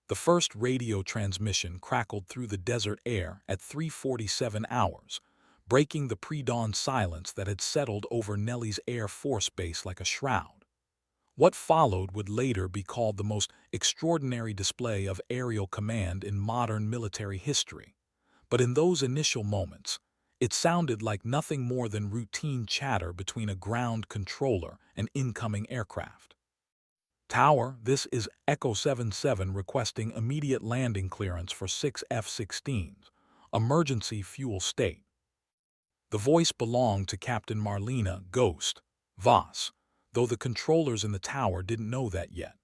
The first radio transmission crackled through the desert air at 3:47 hours, breaking the pre-dawn silence that had settled over Nelly's Air Force Base like a shroud. What followed would later be called the most extraordinary display of aerial command in modern military history. But in those initial moments, it sounded like nothing more than routine chatter between a ground controller and incoming aircraft. Tower, this is Echo 77 requesting immediate landing clearance for 6 F-16s. Emergency fuel state. The voice belonged to Captain Marlena Ghost Voss, though the controllers in the tower didn't know that yet.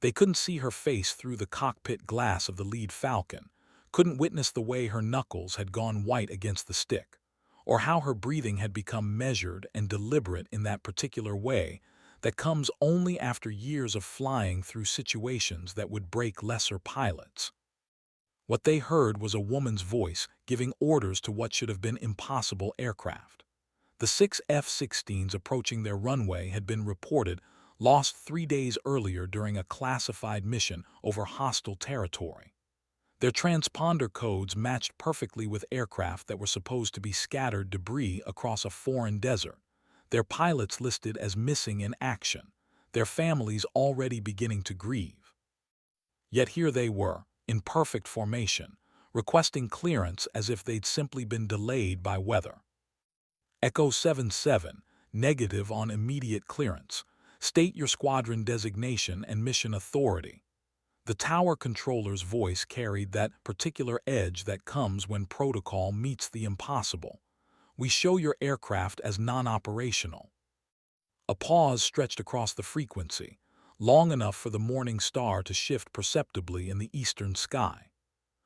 They couldn't see her face through the cockpit glass of the lead Falcon, couldn't witness the way her knuckles had gone white against the stick, or how her breathing had become measured and deliberate in that particular way that comes only after years of flying through situations that would break lesser pilots. What they heard was a woman's voice giving orders to what should have been impossible aircraft. The 6 F-16s approaching their runway had been reported lost 3 days earlier during a classified mission over hostile territory. Their transponder codes matched perfectly with aircraft that were supposed to be scattered debris across a foreign desert, their pilots listed as missing in action, their families already beginning to grieve. Yet here they were, in perfect formation, requesting clearance as if they'd simply been delayed by weather. Echo 77, negative on immediate clearance. State your squadron designation and mission authority. The tower controller's voice carried that particular edge that comes when protocol meets the impossible. We show your aircraft as non-operational. A pause stretched across the frequency, long enough for the morning star to shift perceptibly in the eastern sky.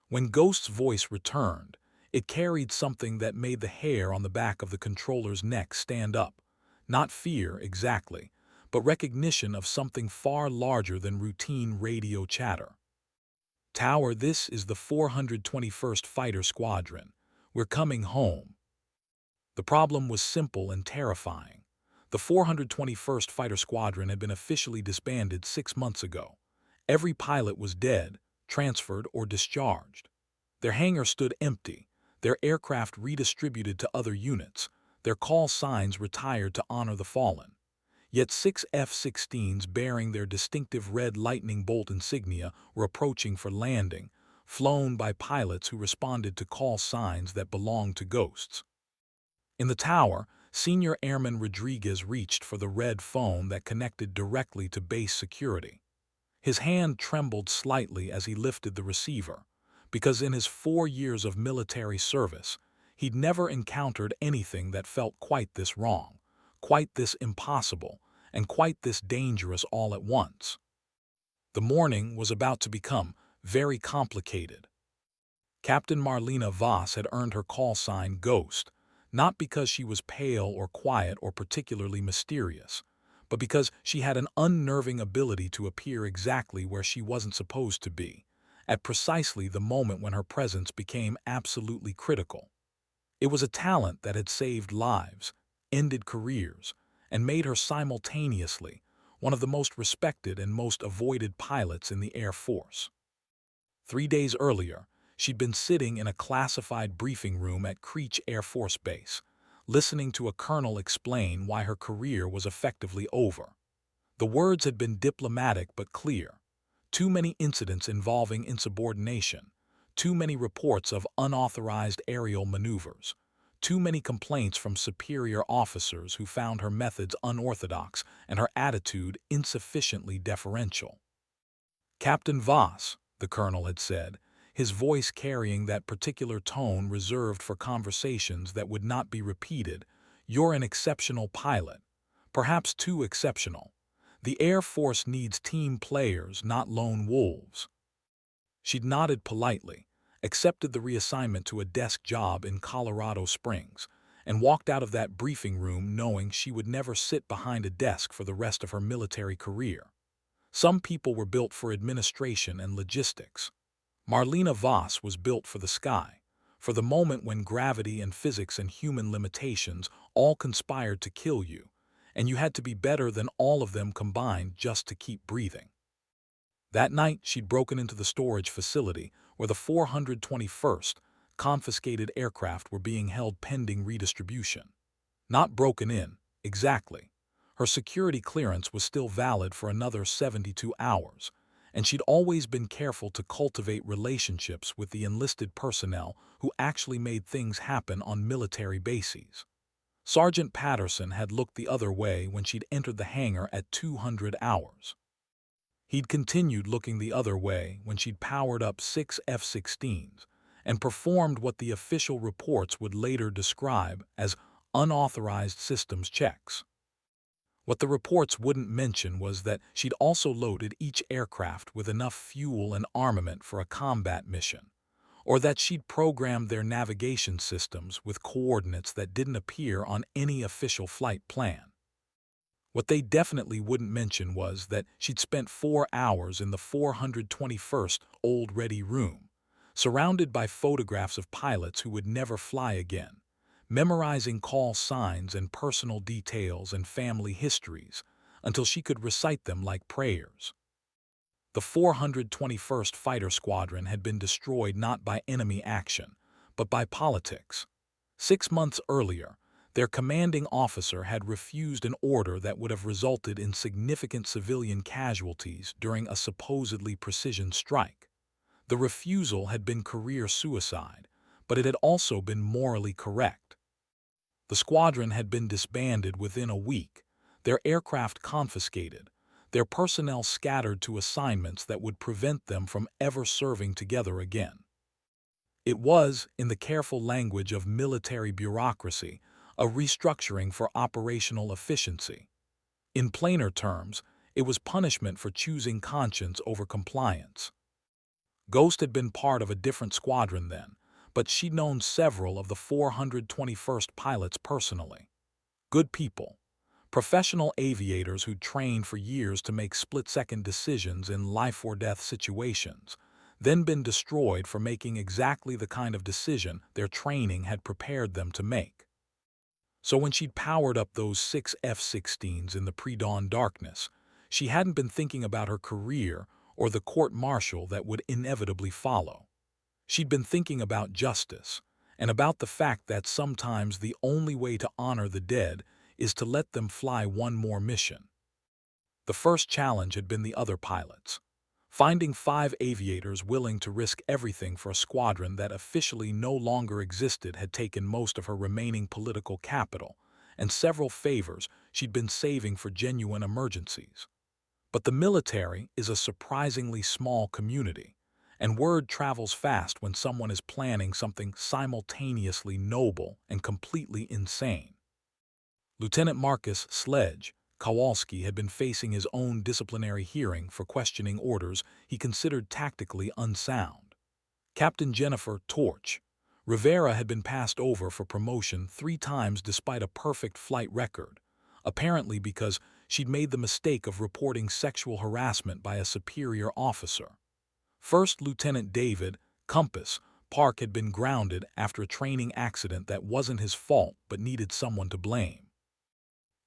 When Ghost's voice returned, it carried something that made the hair on the back of the controller's neck stand up. Not fear, exactly, but recognition of something far larger than routine radio chatter. Tower, this is the 421st Fighter Squadron. We're coming home. The problem was simple and terrifying. The 421st Fighter Squadron had been officially disbanded 6 months ago. Every pilot was dead, transferred, or discharged. Their hangar stood empty, their aircraft redistributed to other units, their call signs retired to honor the fallen. Yet 6 F-16s bearing their distinctive red lightning bolt insignia were approaching for landing, flown by pilots who responded to call signs that belonged to Ghosts. In the tower, Senior Airman Rodriguez reached for the red phone that connected directly to base security. His hand trembled slightly as he lifted the receiver, because in his 4 years of military service, he'd never encountered anything that felt quite this wrong, quite this impossible, and quite this dangerous all at once. The morning was about to become very complicated. Captain Marlena Voss had earned her call sign Ghost, not because she was pale or quiet or particularly mysterious, but because she had an unnerving ability to appear exactly where she wasn't supposed to be, at precisely the moment when her presence became absolutely critical. It was a talent that had saved lives, ended careers, and made her simultaneously one of the most respected and most avoided pilots in the Air Force. 3 days earlier, she'd been sitting in a classified briefing room at Creech Air Force Base, listening to a colonel explain why her career was effectively over. The words had been diplomatic but clear. Too many incidents involving insubordination, too many reports of unauthorized aerial maneuvers, too many complaints from superior officers who found her methods unorthodox and her attitude insufficiently deferential. Captain Voss, the colonel had said, his voice carrying that particular tone reserved for conversations that would not be repeated, you're an exceptional pilot, perhaps too exceptional. The Air Force needs team players, not lone wolves. She'd nodded politely, accepted the reassignment to a desk job in Colorado Springs, and walked out of that briefing room knowing she would never sit behind a desk for the rest of her military career. Some people were built for administration and logistics. Marlena Voss was built for the sky, for the moment when gravity and physics and human limitations all conspired to kill you, and you had to be better than all of them combined just to keep breathing. That night, she'd broken into the storage facility where the 421st confiscated aircraft were being held pending redistribution. Not broken in, exactly. Her security clearance was still valid for another 72 hours, and she'd always been careful to cultivate relationships with the enlisted personnel who actually made things happen on military bases. Sergeant Patterson had looked the other way when she'd entered the hangar at 200 hours. He'd continued looking the other way when she'd powered up 6 F-16s and performed what the official reports would later describe as unauthorized systems checks. What the reports wouldn't mention was that she'd also loaded each aircraft with enough fuel and armament for a combat mission, or that she'd programmed their navigation systems with coordinates that didn't appear on any official flight plan. What they definitely wouldn't mention was that she'd spent 4 hours in the 421st Old Ready Room, surrounded by photographs of pilots who would never fly again, memorizing call signs and personal details and family histories until she could recite them like prayers. The 421st Fighter Squadron had been destroyed not by enemy action, but by politics. 6 months earlier, their commanding officer had refused an order that would have resulted in significant civilian casualties during a supposedly precision strike. The refusal had been career suicide, but it had also been morally correct. The squadron had been disbanded within a week, their aircraft confiscated, their personnel scattered to assignments that would prevent them from ever serving together again. It was, in the careful language of military bureaucracy, a restructuring for operational efficiency. In plainer terms, it was punishment for choosing conscience over compliance. Ghost had been part of a different squadron then, but she'd known several of the 421st pilots personally. Good people. Professional aviators who'd trained for years to make split-second decisions in life-or-death situations, then been destroyed for making exactly the kind of decision their training had prepared them to make. So when she'd powered up those 6 F-16s in the pre-dawn darkness, she hadn't been thinking about her career or the court-martial that would inevitably follow. She'd been thinking about justice, and about the fact that sometimes the only way to honor the dead is to let them fly one more mission. The first challenge had been the other pilots. Finding 5 aviators willing to risk everything for a squadron that officially no longer existed had taken most of her remaining political capital, and several favors she'd been saving for genuine emergencies. But the military is a surprisingly small community, and word travels fast when someone is planning something simultaneously noble and completely insane. Lieutenant Marcus Sledge Kowalski had been facing his own disciplinary hearing for questioning orders he considered tactically unsound. Captain Jennifer Torch Rivera had been passed over for promotion 3 times despite a perfect flight record, apparently because she'd made the mistake of reporting sexual harassment by a superior officer. First Lieutenant David Compass Park had been grounded after a training accident that wasn't his fault but needed someone to blame.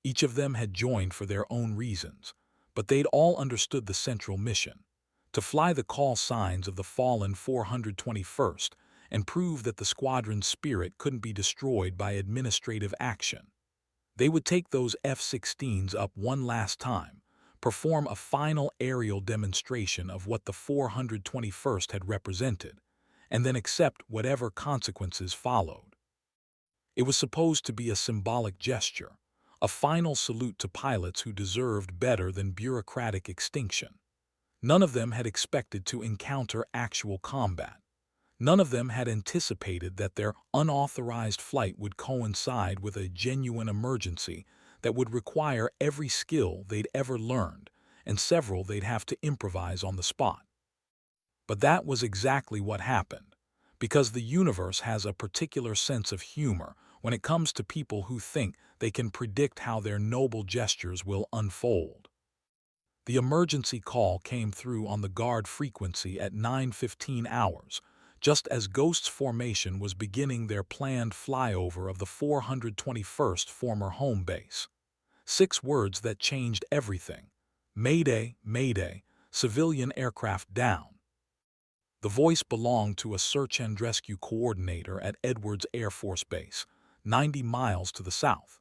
Each of them had joined for their own reasons, but they'd all understood the central mission: to fly the call signs of the fallen 421st and prove that the squadron's spirit couldn't be destroyed by administrative action. They would take those F-16s up one last time, perform a final aerial demonstration of what the 421st had represented, and then accept whatever consequences followed. It was supposed to be a symbolic gesture, a final salute to pilots who deserved better than bureaucratic extinction. None of them had expected to encounter actual combat. None of them had anticipated that their unauthorized flight would coincide with a genuine emergency that would require every skill they'd ever learned, and several they'd have to improvise on the spot. But that was exactly what happened, because the universe has a particular sense of humor when it comes to people who think they can predict how their noble gestures will unfold. The emergency call came through on the guard frequency at 9:15 hours, just as Ghost's formation was beginning their planned flyover of the 421st former home base. 6 words that changed everything. Mayday, Mayday, civilian aircraft down. The voice belonged to a search and rescue coordinator at Edwards Air Force Base, 90 miles to the south.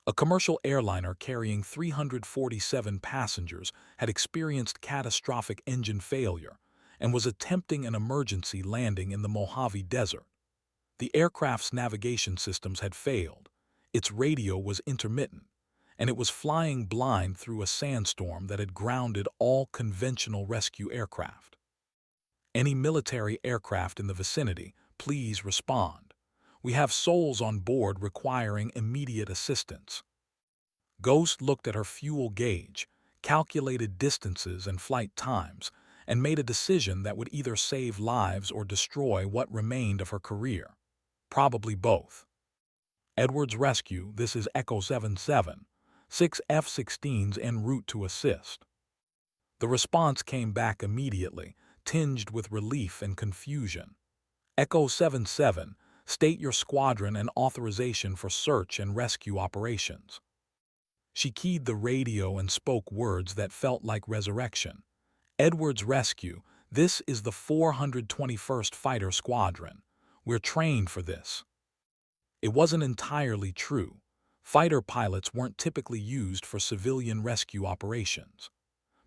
A commercial airliner carrying 347 passengers had experienced catastrophic engine failure and was attempting an emergency landing in the Mojave Desert. The aircraft's navigation systems had failed, its radio was intermittent, and it was flying blind through a sandstorm that had grounded all conventional rescue aircraft. Any military aircraft in the vicinity, please respond. We have souls on board requiring immediate assistance. Ghost looked at her fuel gauge, calculated distances and flight times, and made a decision that would either save lives or destroy what remained of her career. Probably both. Edwards Rescue, this is Echo 77, 6 F-16s en route to assist. The response came back immediately, tinged with relief and confusion. Echo 77, state your squadron and authorization for search and rescue operations. She keyed the radio and spoke words that felt like resurrection. Edwards Rescue, this is the 421st Fighter Squadron. We're trained for this. It wasn't entirely true. Fighter pilots weren't typically used for civilian rescue operations.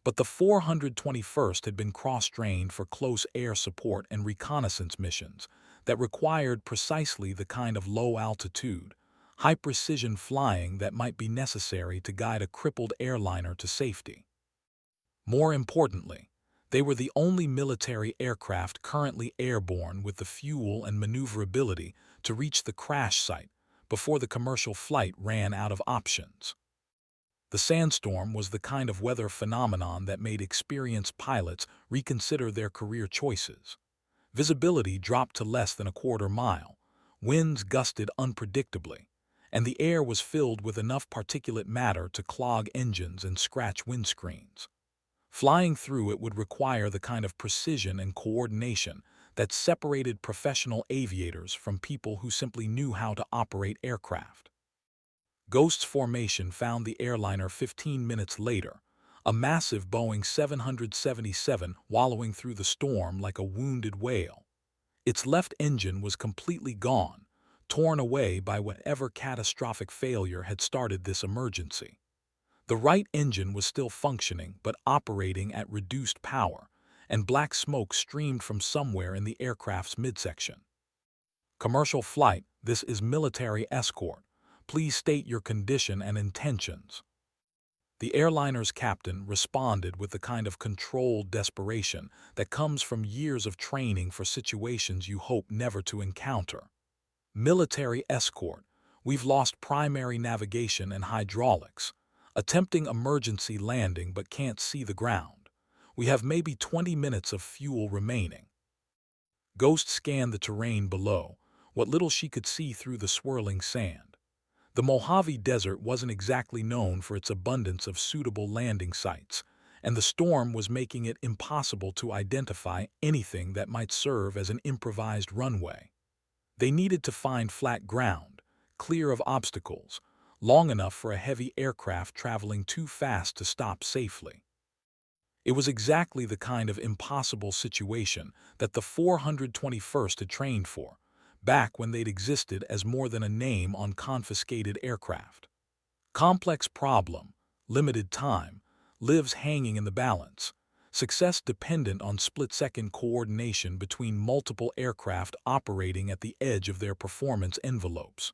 But the 421st had been cross-trained for close air support and reconnaissance missions that required precisely the kind of low-altitude, high-precision flying that might be necessary to guide a crippled airliner to safety. More importantly, they were the only military aircraft currently airborne with the fuel and maneuverability to reach the crash site before the commercial flight ran out of options. The sandstorm was the kind of weather phenomenon that made experienced pilots reconsider their career choices. Visibility dropped to less than a quarter mile, winds gusted unpredictably, and the air was filled with enough particulate matter to clog engines and scratch windscreens. Flying through it would require the kind of precision and coordination that separated professional aviators from people who simply knew how to operate aircraft. Ghost's formation found the airliner 15 minutes later, a massive Boeing 777 wallowing through the storm like a wounded whale. Its left engine was completely gone, torn away by whatever catastrophic failure had started this emergency. The right engine was still functioning but operating at reduced power, and black smoke streamed from somewhere in the aircraft's midsection. Commercial flight, this is military escort. Please state your condition and intentions. The airliner's captain responded with the kind of controlled desperation that comes from years of training for situations you hope never to encounter. Military escort, we've lost primary navigation and hydraulics. Attempting emergency landing but can't see the ground. We have maybe 20 minutes of fuel remaining. Ghost scanned the terrain below, what little she could see through the swirling sand. The Mojave Desert wasn't exactly known for its abundance of suitable landing sites, and the storm was making it impossible to identify anything that might serve as an improvised runway. They needed to find flat ground, clear of obstacles, long enough for a heavy aircraft traveling too fast to stop safely. It was exactly the kind of impossible situation that the 421st had trained for, back when they'd existed as more than a name on confiscated aircraft. Complex problem, limited time, lives hanging in the balance, success dependent on split-second coordination between multiple aircraft operating at the edge of their performance envelopes.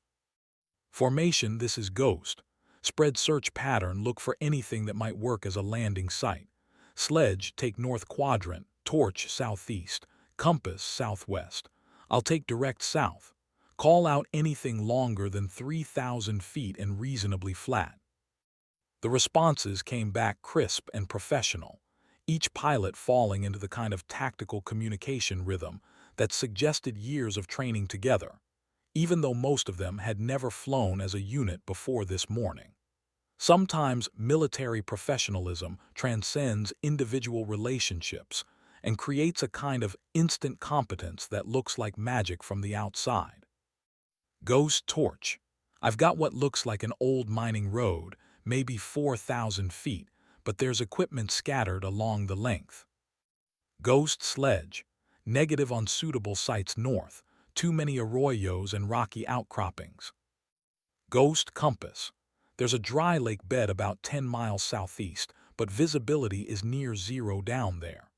Formation, this is Ghost. Spread search pattern, look for anything that might work as a landing site. Sledge, take north quadrant, torch southeast, compass southwest. I'll take direct south. Call out anything longer than 3,000 feet and reasonably flat. The responses came back crisp and professional, each pilot falling into the kind of tactical communication rhythm that suggested years of training together, even though most of them had never flown as a unit before this morning. Sometimes military professionalism transcends individual relationships and creates a kind of instant competence that looks like magic from the outside. Ghost torch. I've got what looks like an old mining road, maybe 4,000 feet, but there's equipment scattered along the length. Ghost sledge, negative on suitable sites north, too many arroyos and rocky outcroppings. Ghost compass, there's a dry lake bed about 10 miles southeast, but visibility is near zero down there.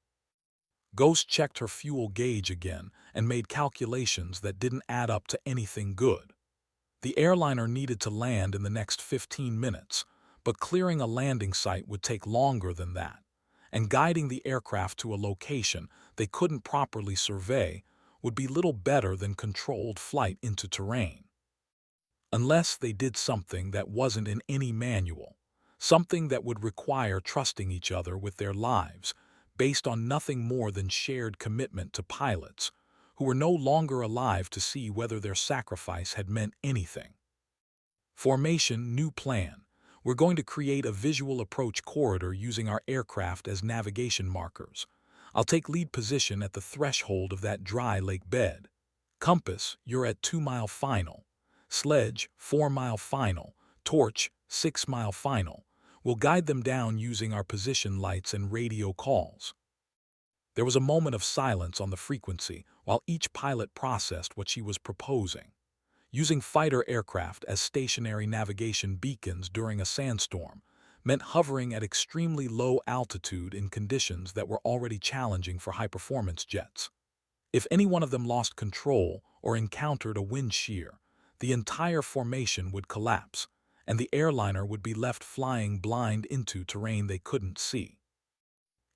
Ghost checked her fuel gauge again and made calculations that didn't add up to anything good. The airliner needed to land in the next 15 minutes, but clearing a landing site would take longer than that, and guiding the aircraft to a location they couldn't properly survey would be little better than controlled flight into terrain. Unless they did something that wasn't in any manual, something that would require trusting each other with their lives, based on nothing more than shared commitment to pilots, who were no longer alive to see whether their sacrifice had meant anything. Formation, new plan. We're going to create a visual approach corridor using our aircraft as navigation markers. I'll take lead position at the threshold of that dry lake bed. Compass, you're at 2-mile final. Sledge, 4-mile final. Torch, 6-mile final. We'll guide them down using our position lights and radio calls. There was a moment of silence on the frequency while each pilot processed what she was proposing. Using fighter aircraft as stationary navigation beacons during a sandstorm meant hovering at extremely low altitude in conditions that were already challenging for high-performance jets. If any one of them lost control or encountered a wind shear, the entire formation would collapse, and the airliner would be left flying blind into terrain they couldn't see.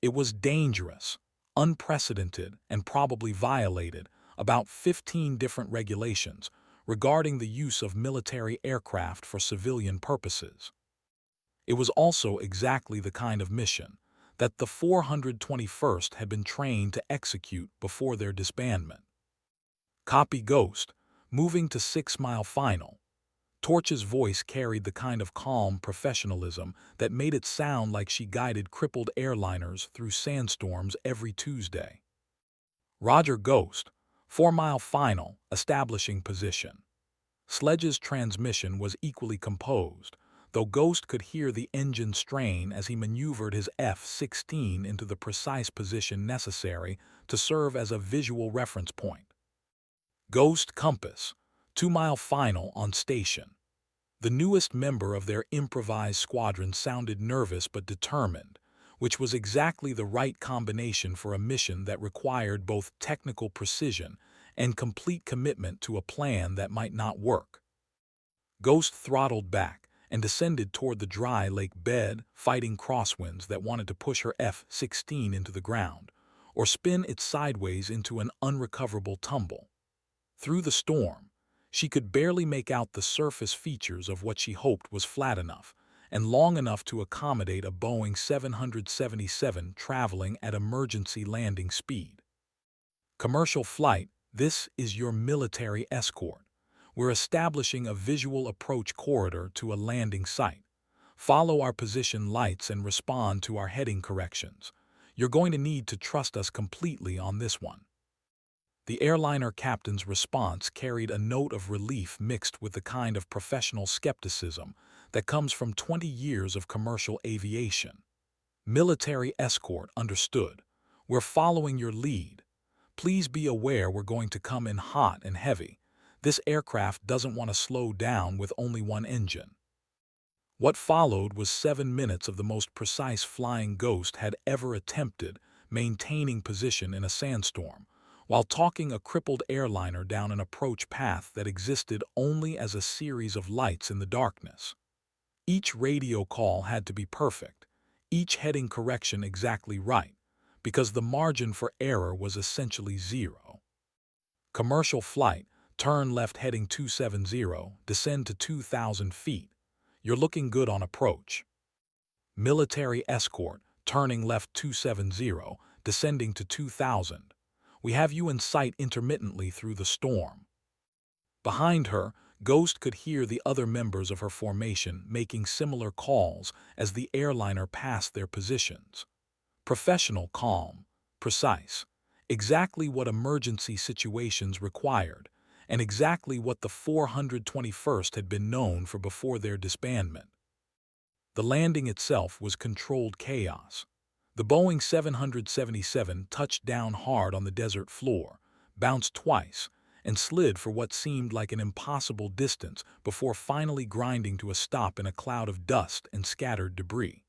It was dangerous, unprecedented, and probably violated about 15 different regulations regarding the use of military aircraft for civilian purposes. It was also exactly the kind of mission that the 421st had been trained to execute before their disbandment. Copy Ghost, moving to 6-mile final. Torch's voice carried the kind of calm professionalism that made it sound like she guided crippled airliners through sandstorms every Tuesday. Roger Ghost, 4-mile final, establishing position. Sledge's transmission was equally composed, though Ghost could hear the engine strain as he maneuvered his F-16 into the precise position necessary to serve as a visual reference point. Ghost compass, 2-mile final on station. The newest member of their improvised squadron sounded nervous but determined, which was exactly the right combination for a mission that required both technical precision and complete commitment to a plan that might not work. Ghost throttled back and descended toward the dry lake bed, fighting crosswinds that wanted to push her F-16 into the ground, or spin it sideways into an unrecoverable tumble. Through the storm, she could barely make out the surface features of what she hoped was flat enough and long enough to accommodate a Boeing 777 traveling at emergency landing speed. Commercial flight, this is your military escort. We're establishing a visual approach corridor to a landing site. Follow our position lights and respond to our heading corrections. You're going to need to trust us completely on this one. The airliner captain's response carried a note of relief mixed with the kind of professional skepticism that comes from 20 years of commercial aviation. Military escort, understood. We're following your lead. Please be aware we're going to come in hot and heavy. This aircraft doesn't want to slow down with only one engine. What followed was 7 minutes of the most precise flying Ghost had ever attempted, maintaining position in a sandstorm, while talking a crippled airliner down an approach path that existed only as a series of lights in the darkness. Each radio call had to be perfect, each heading correction exactly right, because the margin for error was essentially zero. Commercial flight, turn left heading 270, descend to 2,000 feet. You're looking good on approach. Military escort, turning left 270, descending to 2,000. We have you in sight intermittently through the storm. Behind her, Ghost could hear the other members of her formation making similar calls as the airliner passed their positions. Professional, calm, precise, exactly what emergency situations required, and exactly what the 421st had been known for before their disbandment. The landing itself was controlled chaos. The Boeing 777 touched down hard on the desert floor, bounced twice, and slid for what seemed like an impossible distance before finally grinding to a stop in a cloud of dust and scattered debris.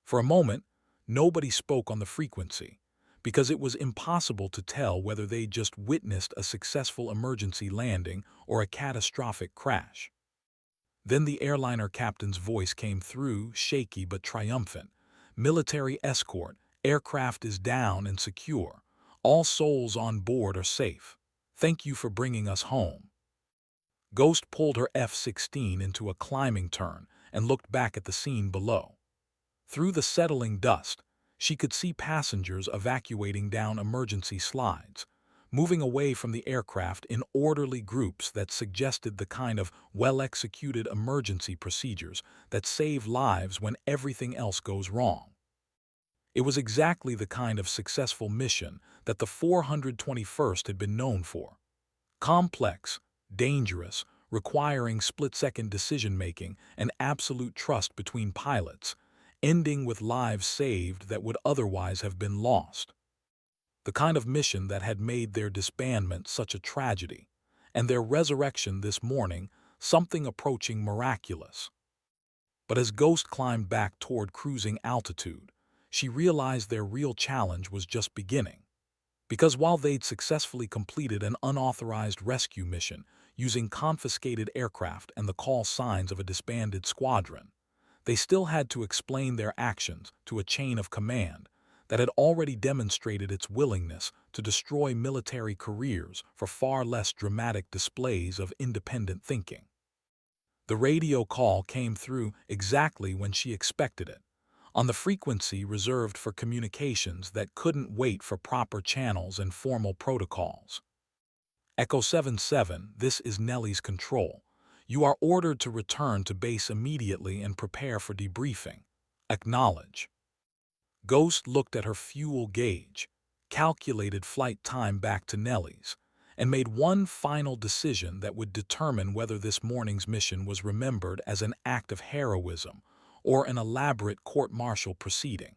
For a moment, nobody spoke on the frequency, because it was impossible to tell whether they'd just witnessed a successful emergency landing or a catastrophic crash. Then the airliner captain's voice came through, shaky but triumphant. "Military escort, aircraft is down and secure. All souls on board are safe. Thank you for bringing us home." Ghost pulled her F-16 into a climbing turn and looked back at the scene below. Through the settling dust, she could see passengers evacuating down emergency slides, moving away from the aircraft in orderly groups that suggested the kind of well-executed emergency procedures that save lives when everything else goes wrong. It was exactly the kind of successful mission that the 421st had been known for. Complex, dangerous, requiring split-second decision-making and absolute trust between pilots, ending with lives saved that would otherwise have been lost. The kind of mission that had made their disbandment such a tragedy, and their resurrection this morning something approaching miraculous. But as Ghost climbed back toward cruising altitude, she realized their real challenge was just beginning. Because while they'd successfully completed an unauthorized rescue mission using confiscated aircraft and the call signs of a disbanded squadron, they still had to explain their actions to a chain of command that had already demonstrated its willingness to destroy military careers for far less dramatic displays of independent thinking. The radio call came through exactly when she expected it, on the frequency reserved for communications that couldn't wait for proper channels and formal protocols. "Echo 77, this is Nellie's control. You are ordered to return to base immediately and prepare for debriefing. Acknowledge." Ghost looked at her fuel gauge, calculated flight time back to Nellie's, and made one final decision that would determine whether this morning's mission was remembered as an act of heroism or an elaborate court-martial proceeding.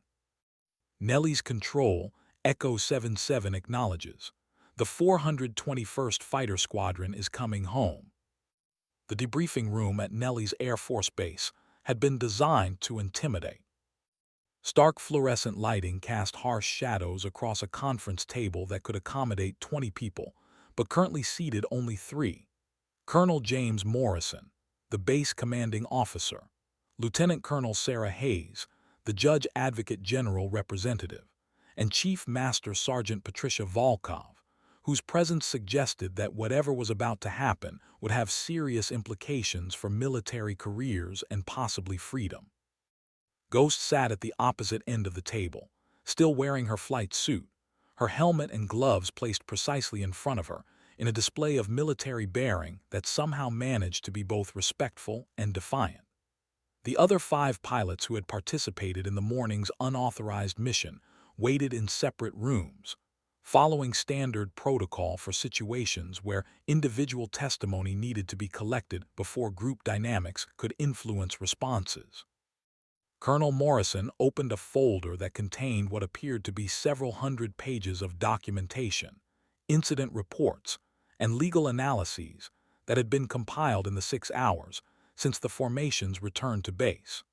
"Nellie's control, Echo 77 acknowledges. The 421st Fighter Squadron is coming home." The debriefing room at Nellie's Air Force Base had been designed to intimidate. Stark fluorescent lighting cast harsh shadows across a conference table that could accommodate 20 people, but currently seated only 3. Colonel James Morrison, the base commanding officer; Lieutenant Colonel Sarah Hayes, the Judge Advocate General representative; and Chief Master Sergeant Patricia Volkov, whose presence suggested that whatever was about to happen would have serious implications for military careers and possibly freedom. Ghost sat at the opposite end of the table, still wearing her flight suit, her helmet and gloves placed precisely in front of her, in a display of military bearing that somehow managed to be both respectful and defiant. The other 5 pilots who had participated in the morning's unauthorized mission waited in separate rooms, following standard protocol for situations where individual testimony needed to be collected before group dynamics could influence responses. Colonel Morrison opened a folder that contained what appeared to be several hundred pages of documentation, incident reports, and legal analyses that had been compiled in the 6 hours since the formation's return to base.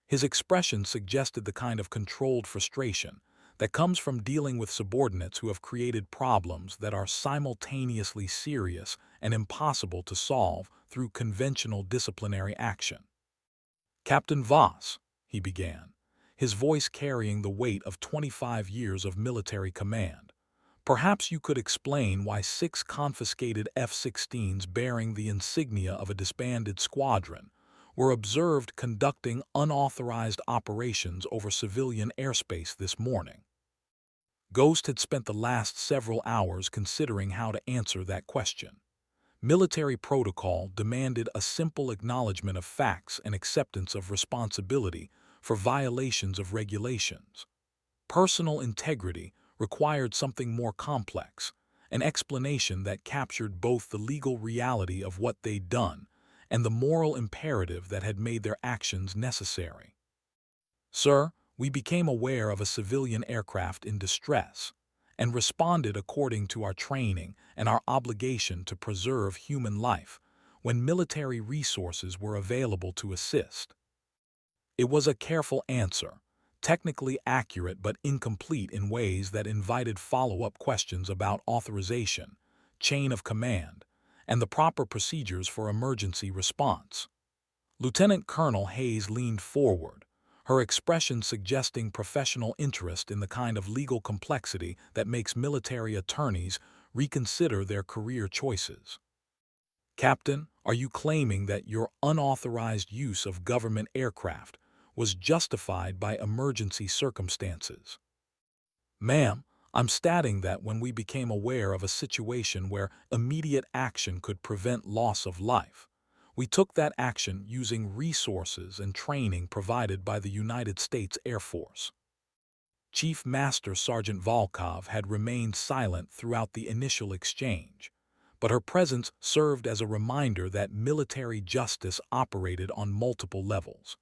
His expression suggested the kind of controlled frustration that comes from dealing with subordinates who have created problems that are simultaneously serious and impossible to solve through conventional disciplinary action. "Captain Voss," he began, his voice carrying the weight of 25 years of military command, "perhaps you could explain why 6 confiscated F-16s bearing the insignia of a disbanded squadron were observed conducting unauthorized operations over civilian airspace this morning." Ghost had spent the last several hours considering how to answer that question. Military protocol demanded a simple acknowledgement of facts and acceptance of responsibility for violations of regulations. Personal integrity required something more complex, an explanation that captured both the legal reality of what they'd done and the moral imperative that had made their actions necessary. Sir, we became aware of a civilian aircraft in distress and responded according to our training and our obligation to preserve human life when military resources were available to assist. It was a careful answer, technically accurate but incomplete in ways that invited follow-up questions about authorization, chain of command, and the proper procedures for emergency response. Lieutenant Colonel Hayes leaned forward, her expression suggesting professional interest in the kind of legal complexity that makes military attorneys reconsider their career choices. Captain, are you claiming that your unauthorized use of government aircraft was justified by emergency circumstances? Ma'am, I'm stating that when we became aware of a situation where immediate action could prevent loss of life, we took that action using resources and training provided by the United States Air Force. Chief Master Sergeant Volkov had remained silent throughout the initial exchange, but her presence served as a reminder that military justice operated on multiple levels.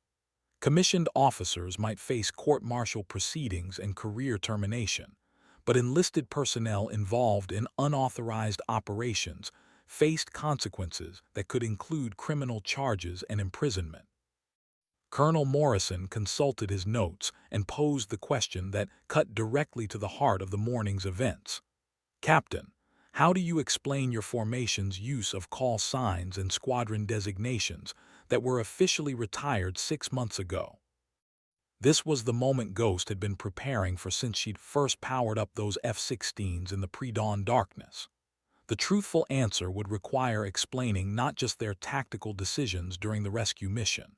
Commissioned officers might face court-martial proceedings and career termination, but enlisted personnel involved in unauthorized operations faced consequences that could include criminal charges and imprisonment. Colonel Morrison consulted his notes and posed the question that cut directly to the heart of the morning's events. Captain, how do you explain your formation's use of call signs and squadron designations that were officially retired 6 months ago? This was the moment Ghost had been preparing for since she'd first powered up those F-16s in the pre-dawn darkness. The truthful answer would require explaining not just their tactical decisions during the rescue mission,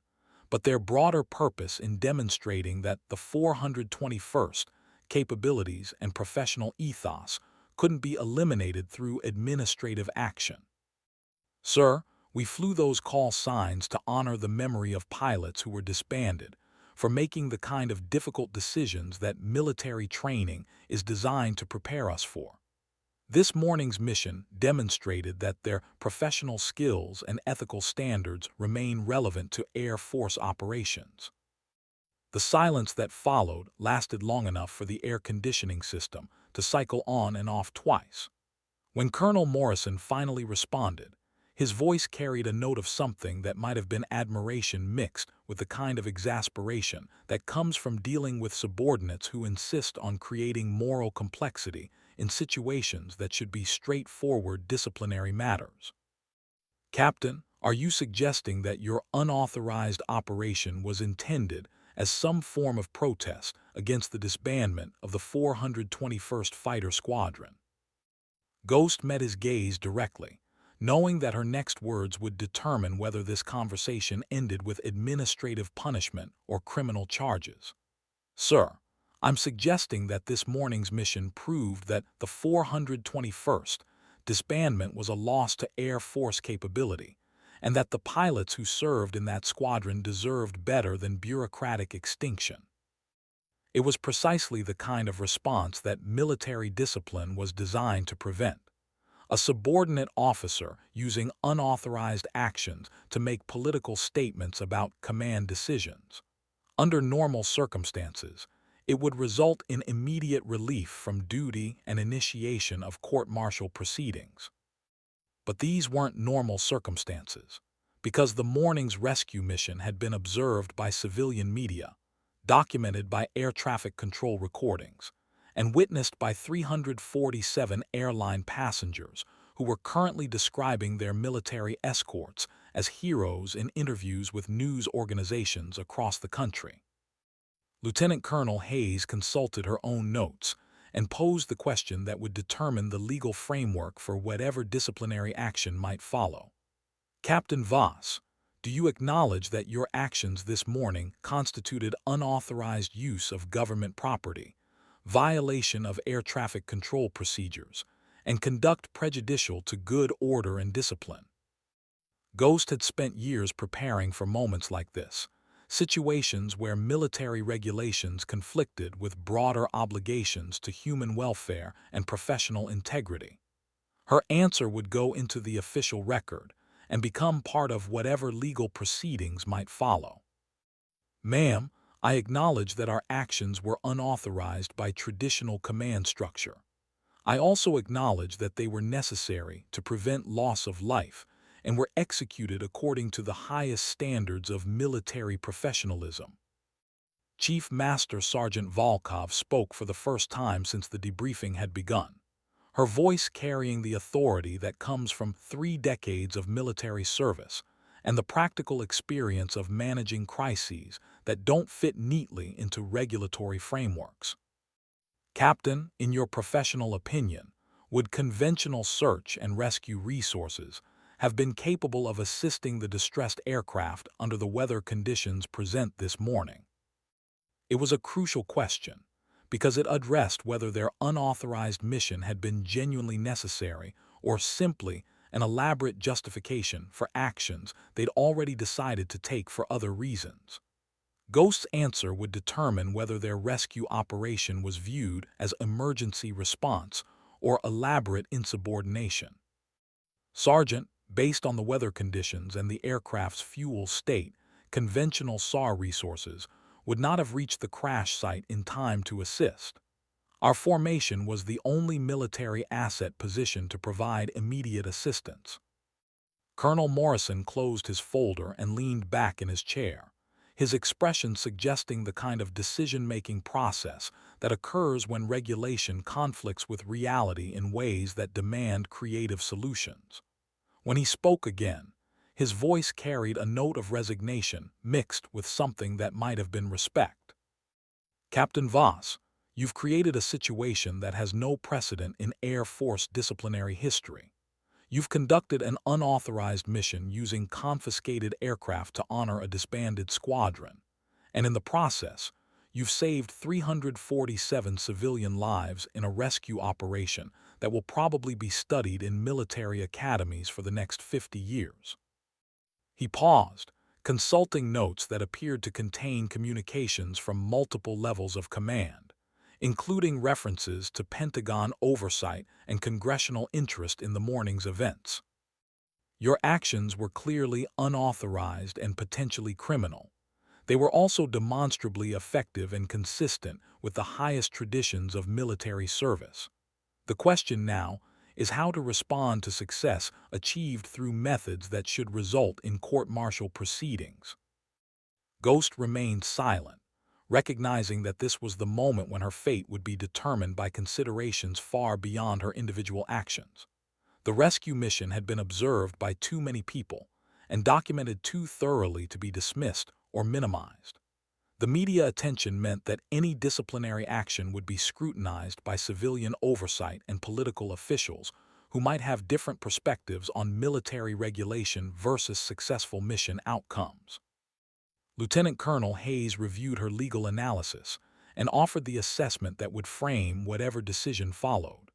but their broader purpose in demonstrating that the 421st capabilities and professional ethos couldn't be eliminated through administrative action. Sir, we flew those call signs to honor the memory of pilots who were disbanded for making the kind of difficult decisions that military training is designed to prepare us for. This morning's mission demonstrated that their professional skills and ethical standards remain relevant to Air Force operations. The silence that followed lasted long enough for the air conditioning system to cycle on and off twice. When Colonel Morrison finally responded, his voice carried a note of something that might have been admiration mixed with the kind of exasperation that comes from dealing with subordinates who insist on creating moral complexity in situations that should be straightforward disciplinary matters. Captain, are you suggesting that your unauthorized operation was intended as some form of protest against the disbandment of the 421st Fighter Squadron? Ghost met his gaze directly, knowing that her next words would determine whether this conversation ended with administrative punishment or criminal charges. Sir, I'm suggesting that this morning's mission proved that the 421st disbandment was a loss to Air Force capability, and that the pilots who served in that squadron deserved better than bureaucratic extinction. It was precisely the kind of response that military discipline was designed to prevent. A subordinate officer using unauthorized actions to make political statements about command decisions. Under normal circumstances, it would result in immediate relief from duty and initiation of court-martial proceedings. But these weren't normal circumstances, because the morning's rescue mission had been observed by civilian media, documented by air traffic control recordings, and witnessed by 347 airline passengers who were currently describing their military escorts as heroes in interviews with news organizations across the country. Lieutenant Colonel Hayes consulted her own notes and posed the question that would determine the legal framework for whatever disciplinary action might follow. Captain Voss, do you acknowledge that your actions this morning constituted unauthorized use of government property, violation of air traffic control procedures, and conduct prejudicial to good order and discipline? Ghost had spent years preparing for moments like this, situations where military regulations conflicted with broader obligations to human welfare and professional integrity. Her answer would go into the official record and become part of whatever legal proceedings might follow. Ma'am, I acknowledge that our actions were unauthorized by traditional command structure. I also acknowledge that they were necessary to prevent loss of life and were executed according to the highest standards of military professionalism. Chief Master Sergeant Volkov spoke for the first time since the debriefing had begun, her voice carrying the authority that comes from 3 decades of military service and the practical experience of managing crises that don't fit neatly into regulatory frameworks. Captain, in your professional opinion, would conventional search and rescue resources have been capable of assisting the distressed aircraft under the weather conditions present this morning? It was a crucial question, because it addressed whether their unauthorized mission had been genuinely necessary or simply an elaborate justification for actions they'd already decided to take for other reasons. Ghost's answer would determine whether their rescue operation was viewed as emergency response or elaborate insubordination. Sergeant, based on the weather conditions and the aircraft's fuel state, conventional SAR resources would not have reached the crash site in time to assist. Our formation was the only military asset positioned to provide immediate assistance. Colonel Morrison closed his folder and leaned back in his chair, his expression suggesting the kind of decision-making process that occurs when regulation conflicts with reality in ways that demand creative solutions. When he spoke again, his voice carried a note of resignation mixed with something that might have been respect. Captain Voss, you've created a situation that has no precedent in Air Force disciplinary history. You've conducted an unauthorized mission using confiscated aircraft to honor a disbanded squadron, and in the process, you've saved 347 civilian lives in a rescue operation that will probably be studied in military academies for the next 50 years. He paused, consulting notes that appeared to contain communications from multiple levels of command, including references to Pentagon oversight and congressional interest in the morning's events. Your actions were clearly unauthorized and potentially criminal. They were also demonstrably effective and consistent with the highest traditions of military service. The question now is how to respond to success achieved through methods that should result in court-martial proceedings. Ghost remained silent, recognizing that this was the moment when her fate would be determined by considerations far beyond her individual actions. The rescue mission had been observed by too many people and documented too thoroughly to be dismissed or minimized. The media attention meant that any disciplinary action would be scrutinized by civilian oversight and political officials who might have different perspectives on military regulation versus successful mission outcomes. Lieutenant Colonel Hayes reviewed her legal analysis and offered the assessment that would frame whatever decision followed.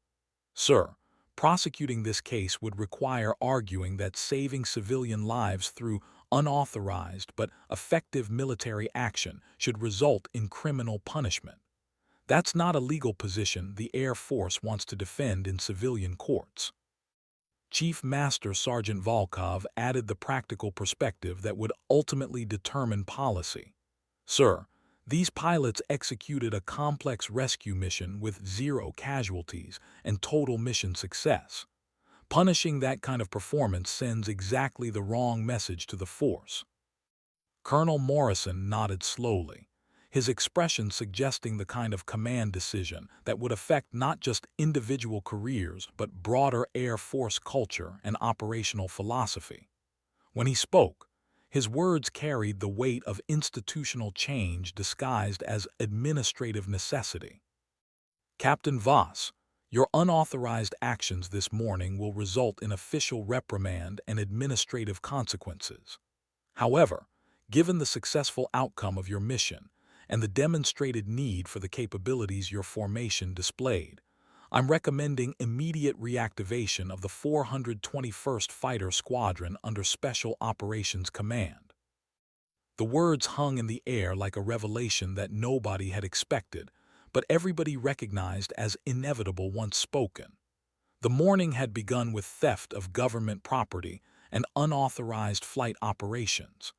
Sir, prosecuting this case would require arguing that saving civilian lives through unauthorized but effective military action should result in criminal punishment. That's not a legal position the Air Force wants to defend in civilian courts. Chief Master Sergeant Volkov added the practical perspective that would ultimately determine policy. Sir, these pilots executed a complex rescue mission with 0 casualties and total mission success. Punishing that kind of performance sends exactly the wrong message to the force. Colonel Morrison nodded slowly, his expression suggesting the kind of command decision that would affect not just individual careers but broader Air Force culture and operational philosophy. When he spoke, his words carried the weight of institutional change disguised as administrative necessity. Captain Voss, your unauthorized actions this morning will result in official reprimand and administrative consequences. However, given the successful outcome of your mission and the demonstrated need for the capabilities your formation displayed, I'm recommending immediate reactivation of the 421st Fighter Squadron under Special Operations Command. The words hung in the air like a revelation that nobody had expected, but everybody recognized as inevitable once spoken. The morning had begun with theft of government property and unauthorized flight operations.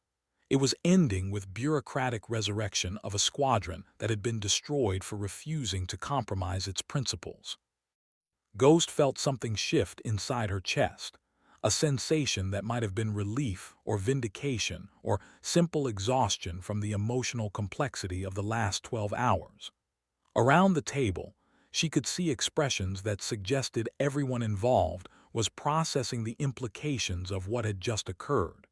It was ending with bureaucratic resurrection of a squadron that had been destroyed for refusing to compromise its principles. Ghost felt something shift inside her chest, a sensation that might have been relief or vindication or simple exhaustion from the emotional complexity of the last 12 hours. Around the table, she could see expressions that suggested everyone involved was processing the implications of what had just occurred.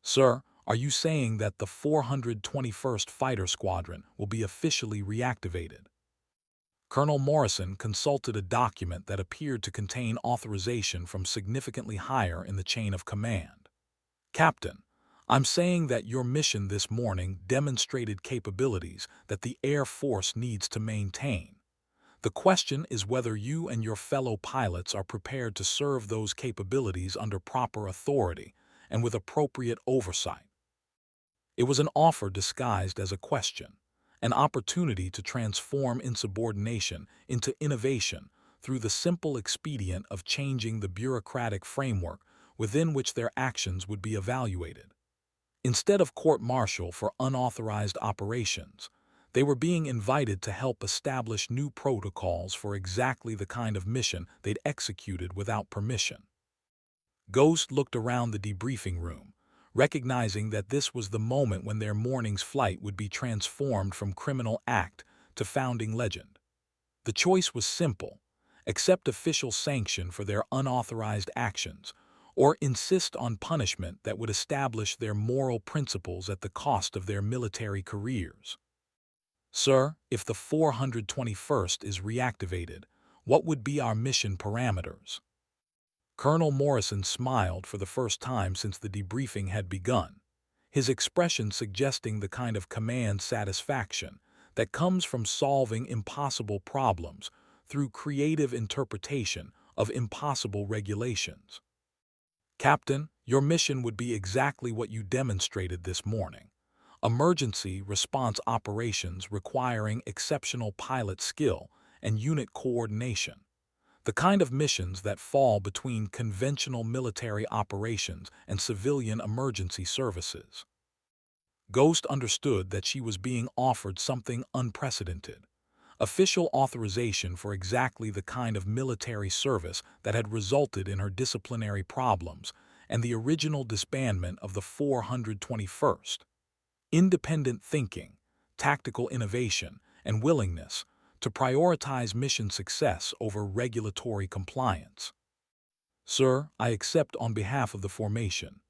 "Sir, are you saying that the 421st Fighter Squadron will be officially reactivated?" Colonel Morrison consulted a document that appeared to contain authorization from significantly higher in the chain of command. "Captain, I'm saying that your mission this morning demonstrated capabilities that the Air Force needs to maintain. The question is whether you and your fellow pilots are prepared to serve those capabilities under proper authority and with appropriate oversight." It was an offer disguised as a question, an opportunity to transform insubordination into innovation through the simple expedient of changing the bureaucratic framework within which their actions would be evaluated. Instead of court-martial for unauthorized operations, they were being invited to help establish new protocols for exactly the kind of mission they'd executed without permission. Ghost looked around the debriefing room, recognizing that this was the moment when their morning's flight would be transformed from criminal act to founding legend. The choice was simple: accept official sanction for their unauthorized actions, or insist on punishment that would establish their moral principles at the cost of their military careers. "Sir, if the 421st is reactivated, what would be our mission parameters?" Colonel Morrison smiled for the first time since the debriefing had begun, his expression suggesting the kind of command satisfaction that comes from solving impossible problems through creative interpretation of impossible regulations. "Captain, your mission would be exactly what you demonstrated this morning: emergency response operations requiring exceptional pilot skill and unit coordination. The kind of missions that fall between conventional military operations and civilian emergency services." Ghost understood that she was being offered something unprecedented: official authorization for exactly the kind of military service that had resulted in her disciplinary problems and the original disbandment of the 421st. Independent thinking, tactical innovation, and willingness to prioritize mission success over regulatory compliance. "Sir, I accept on behalf of the formation."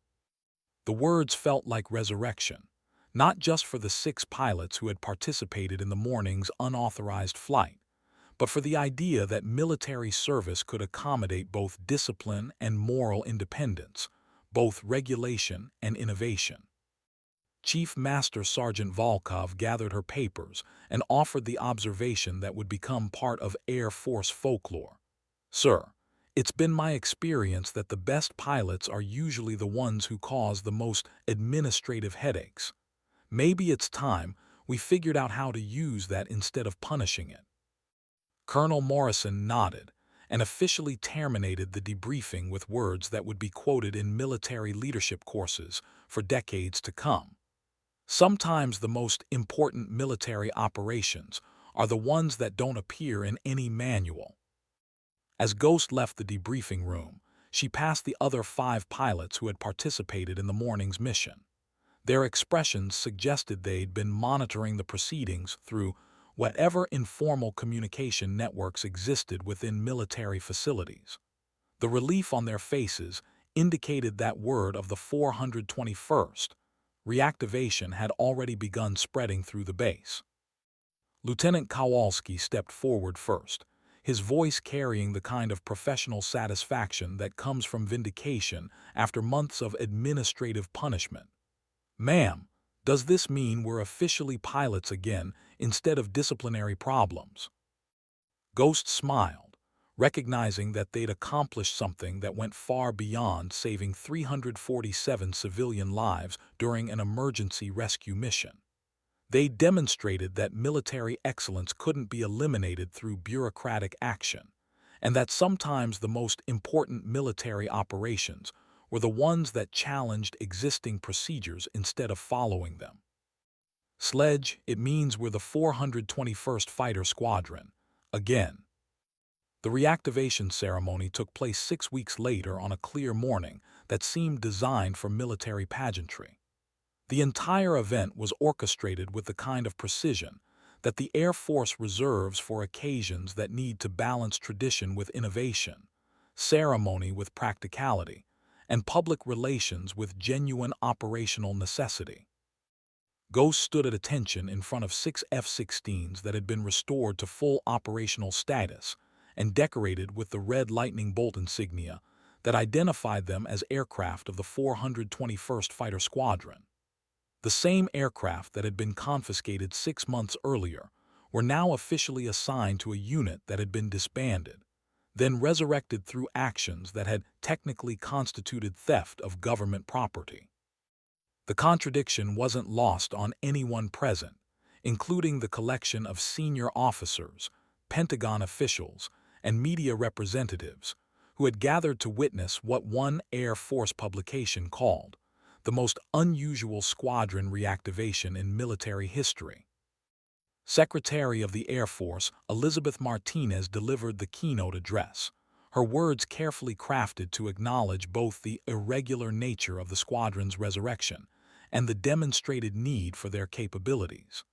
The words felt like resurrection, not just for the 6 pilots who had participated in the morning's unauthorized flight, but for the idea that military service could accommodate both discipline and moral independence, both regulation and innovation. Chief Master Sergeant Volkov gathered her papers and offered the observation that would become part of Air Force folklore. "Sir, it's been my experience that the best pilots are usually the ones who cause the most administrative headaches. Maybe it's time we figured out how to use that instead of punishing it." Colonel Morrison nodded and officially terminated the debriefing with words that would be quoted in military leadership courses for decades to come. Sometimes the most important military operations are the ones that don't appear in any manual. As Ghost left the debriefing room, she passed the other 5 pilots who had participated in the morning's mission. Their expressions suggested they'd been monitoring the proceedings through whatever informal communication networks existed within military facilities. The relief on their faces indicated that word of the 421st reactivation had already begun spreading through the base. Lieutenant Kowalski stepped forward first, his voice carrying the kind of professional satisfaction that comes from vindication after months of administrative punishment. "Ma'am, does this mean we're officially pilots again instead of disciplinary problems?" Ghost smiled, recognizing that they'd accomplished something that went far beyond saving 347 civilian lives during an emergency rescue mission. They demonstrated that military excellence couldn't be eliminated through bureaucratic action, and that sometimes the most important military operations were the ones that challenged existing procedures instead of following them. Sledge, it means we're the 421st Fighter Squadron. Again. The reactivation ceremony took place 6 weeks later on a clear morning that seemed designed for military pageantry. The entire event was orchestrated with the kind of precision that the Air Force reserves for occasions that need to balance tradition with innovation, ceremony with practicality, and public relations with genuine operational necessity. Ghost stood at attention in front of 6 F-16s that had been restored to full operational status and decorated with the red lightning bolt insignia that identified them as aircraft of the 421st Fighter Squadron. The same aircraft that had been confiscated 6 months earlier were now officially assigned to a unit that had been disbanded, then resurrected through actions that had technically constituted theft of government property. The contradiction wasn't lost on anyone present, including the collection of senior officers, Pentagon officials, and media representatives who had gathered to witness what one Air Force publication called the most unusual squadron reactivation in military history. Secretary of the Air Force Elizabeth Martinez delivered the keynote address, her words carefully crafted to acknowledge both the irregular nature of the squadron's resurrection and the demonstrated need for their capabilities.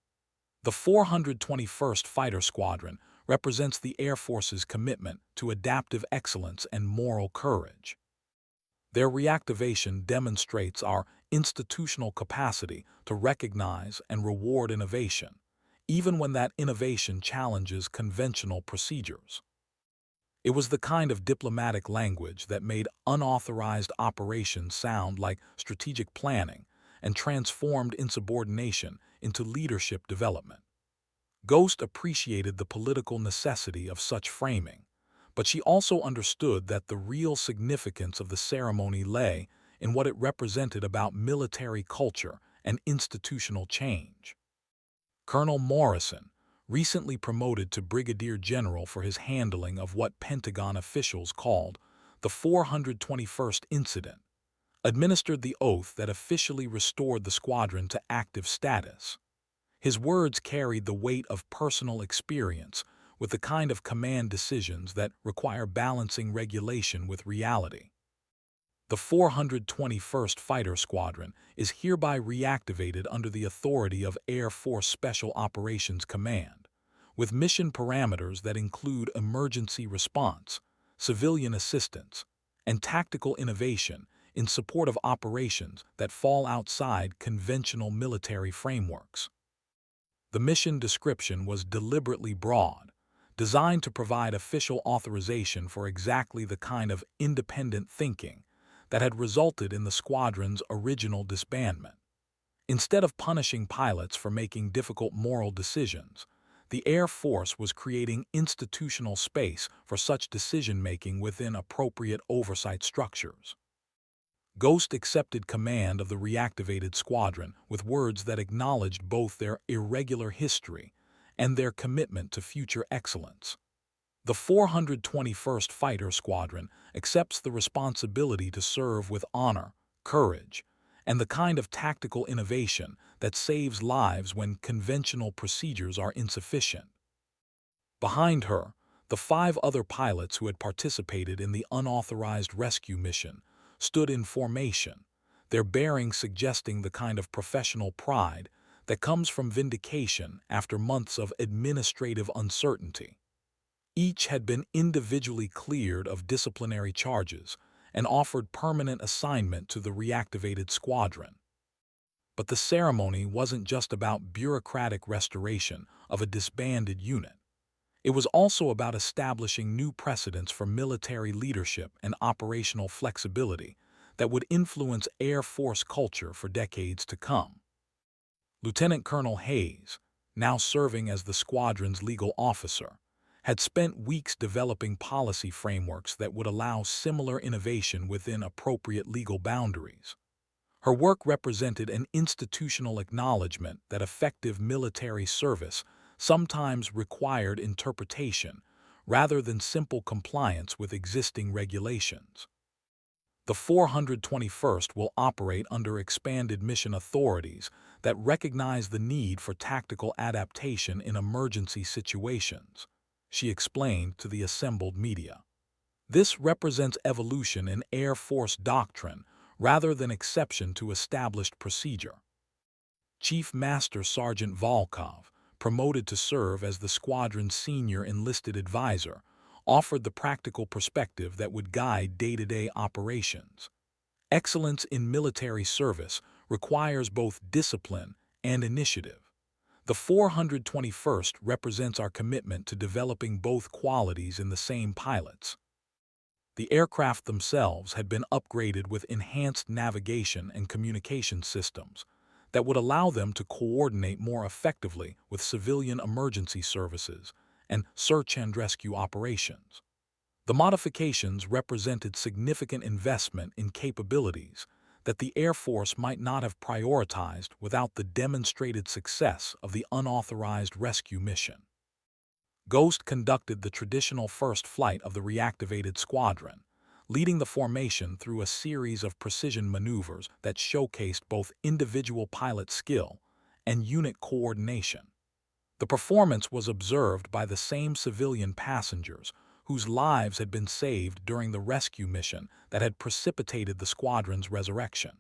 The 421st Fighter Squadron represents the Air Force's commitment to adaptive excellence and moral courage. Their reactivation demonstrates our institutional capacity to recognize and reward innovation, even when that innovation challenges conventional procedures. It was the kind of diplomatic language that made unauthorized operations sound like strategic planning and transformed insubordination into leadership development. Ghost appreciated the political necessity of such framing, but she also understood that the real significance of the ceremony lay in what it represented about military culture and institutional change. Colonel Morrison, recently promoted to Brigadier General for his handling of what Pentagon officials called the 421st Incident, administered the oath that officially restored the squadron to active status. His words carried the weight of personal experience with the kind of command decisions that require balancing regulation with reality. The 421st Fighter Squadron is hereby reactivated under the authority of Air Force Special Operations Command, with mission parameters that include emergency response, civilian assistance, and tactical innovation in support of operations that fall outside conventional military frameworks. The mission description was deliberately broad, designed to provide official authorization for exactly the kind of independent thinking that had resulted in the squadron's original disbandment. Instead of punishing pilots for making difficult moral decisions, the Air Force was creating institutional space for such decision-making within appropriate oversight structures. Ghost accepted command of the reactivated squadron with words that acknowledged both their irregular history and their commitment to future excellence. The 421st Fighter Squadron accepts the responsibility to serve with honor, courage, and the kind of tactical innovation that saves lives when conventional procedures are insufficient. Behind her, the 5 other pilots who had participated in the unauthorized rescue mission stood in formation, their bearing suggesting the kind of professional pride that comes from vindication after months of administrative uncertainty. Each had been individually cleared of disciplinary charges and offered permanent assignment to the reactivated squadron. But the ceremony wasn't just about bureaucratic restoration of a disbanded unit. It was also about establishing new precedents for military leadership and operational flexibility that would influence Air Force culture for decades to come. Lieutenant Colonel Hayes, now serving as the squadron's legal officer, had spent weeks developing policy frameworks that would allow similar innovation within appropriate legal boundaries. Her work represented an institutional acknowledgement that effective military service sometimes required interpretation rather than simple compliance with existing regulations. The 421st will operate under expanded mission authorities that recognize the need for tactical adaptation in emergency situations, she explained to the assembled media. This represents evolution in Air Force doctrine rather than exception to established procedure. Chief Master Sergeant Volkov, promoted to serve as the squadron's senior enlisted advisor, offered the practical perspective that would guide day-to-day operations. Excellence in military service requires both discipline and initiative. The 421st represents our commitment to developing both qualities in the same pilots. The aircraft themselves had been upgraded with enhanced navigation and communication systems that would allow them to coordinate more effectively with civilian emergency services and search and rescue operations. The modifications represented significant investment in capabilities that the Air Force might not have prioritized without the demonstrated success of the unauthorized rescue mission. Ghost conducted the traditional first flight of the reactivated squadron, leading the formation through a series of precision maneuvers that showcased both individual pilot skill and unit coordination. The performance was observed by the same civilian passengers whose lives had been saved during the rescue mission that had precipitated the squadron's resurrection.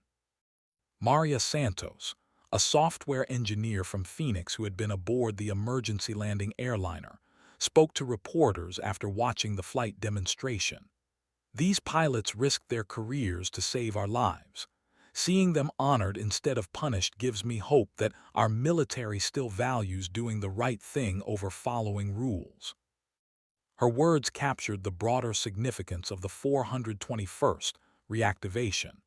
Maria Santos, a software engineer from Phoenix who had been aboard the emergency landing airliner, spoke to reporters after watching the flight demonstration. These pilots risked their careers to save our lives. Seeing them honored instead of punished gives me hope that our military still values doing the right thing over following rules. Her words captured the broader significance of the 421st reactivation,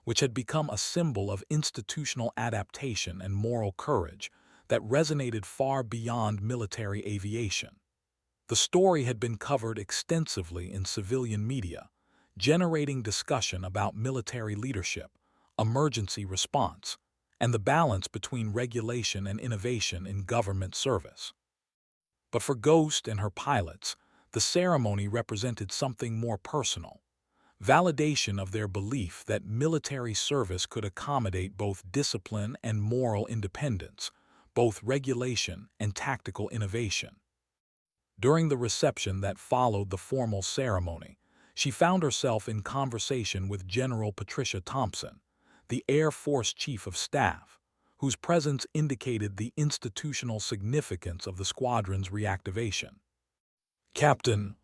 which had become a symbol of institutional adaptation and moral courage that resonated far beyond military aviation. The story had been covered extensively in civilian media, generating discussion about military leadership, emergency response, and the balance between regulation and innovation in government service. But for Ghost and her pilots, the ceremony represented something more personal: validation of their belief that military service could accommodate both discipline and moral independence, both regulation and tactical innovation. During the reception that followed the formal ceremony, she found herself in conversation with General Patricia Thompson, the Air Force Chief of Staff, whose presence indicated the institutional significance of the squadron's reactivation. "Captain,